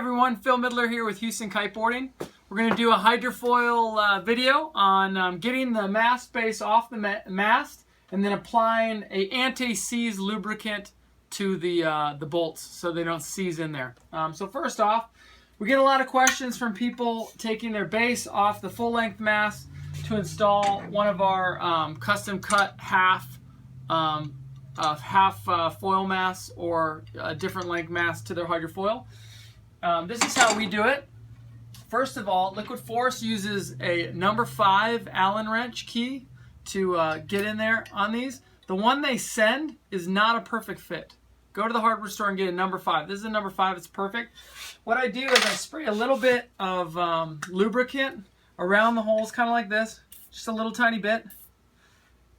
everyone, Phil Midler here with Houston Kiteboarding. We're going to do a hydrofoil video on getting the mast base off the mast and then applying a anti-seize lubricant to the bolts so they don't seize in there. So first off, we get a lot of questions from people taking their base off the full-length mast to install one of our custom cut half foil masts or a different length mast to their hydrofoil. This is how we do it. First of all, Liquid Force uses a number 5 Allen wrench key to get in there on these. The one they send is not a perfect fit. Go to the hardware store and get a number 5. This is a number 5, it's perfect. What I do is I spray a little bit of lubricant around the holes, kind of like this, just a little tiny bit.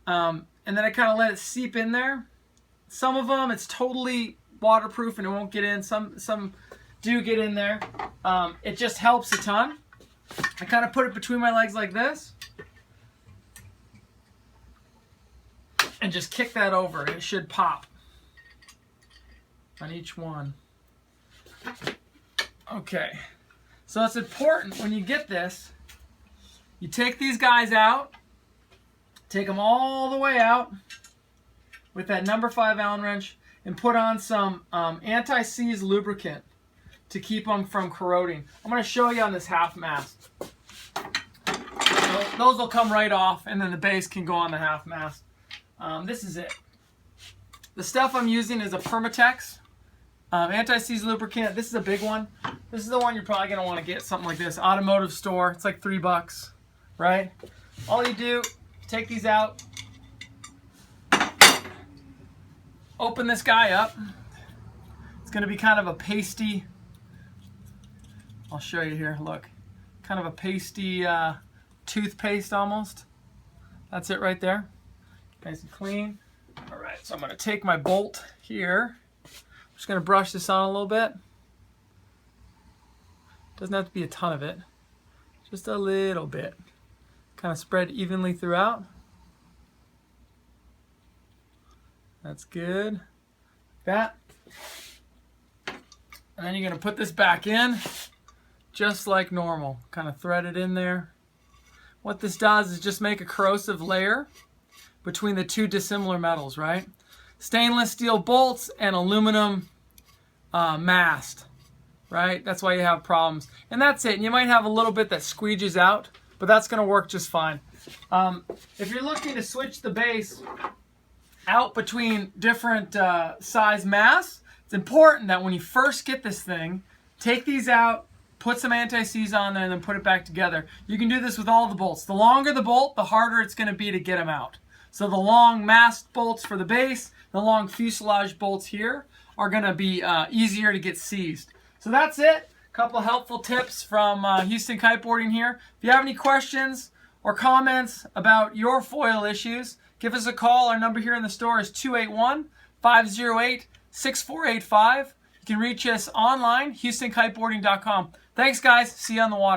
And then I kind of let it seep in there. Some of them, it's totally waterproof and it won't get in. Some do get in there. It just helps a ton. I kind of put it between my legs like this. And just kick that over and it should pop on each one. Okay. So it's important when you get this, you take these guys out. Take them all the way out with that number 5 Allen wrench and put on some anti-seize lubricant to keep them from corroding. I'm going to show you on this half mast. So those will come right off and then the base can go on the half mast. This is it. The stuff I'm using is a Permatex anti-seize lubricant. This is a big one. This is the one you're probably going to want to get, something like this. Automotive store. It's like $3, right? All you do, take these out, open this guy up. It's going to be kind of a pasty, I'll show you here, look, kind of a pasty toothpaste almost. That's it right there, nice and clean. All right, so I'm going to take my bolt here. I'm just going to brush this on a little bit. Doesn't have to be a ton of it, just a little bit. Kind of spread evenly throughout. That's good. Like that. And then you're going to put this back in just like normal. Kind of thread it in there. What this does is just make a corrosive layer between the two dissimilar metals, right? Stainless steel bolts and aluminum mast, right? That's why you have problems. And that's it. And you might have a little bit that squeeges out, but that's going to work just fine. If you're looking to switch the base out between different size masts, it's important that when you first get this thing, take these out, put some anti-seize on there, and then put it back together. You can do this with all the bolts. The longer the bolt, the harder it's going to be to get them out. So the long mast bolts for the base, the long fuselage bolts here are going to be easier to get seized. So that's it. Couple of helpful tips from Houston Kiteboarding here. If you have any questions or comments about your foil issues, give us a call. Our number here in the store is 281-508-6485. You can reach us online, HoustonKiteboarding.com. Thanks, guys. See you on the water.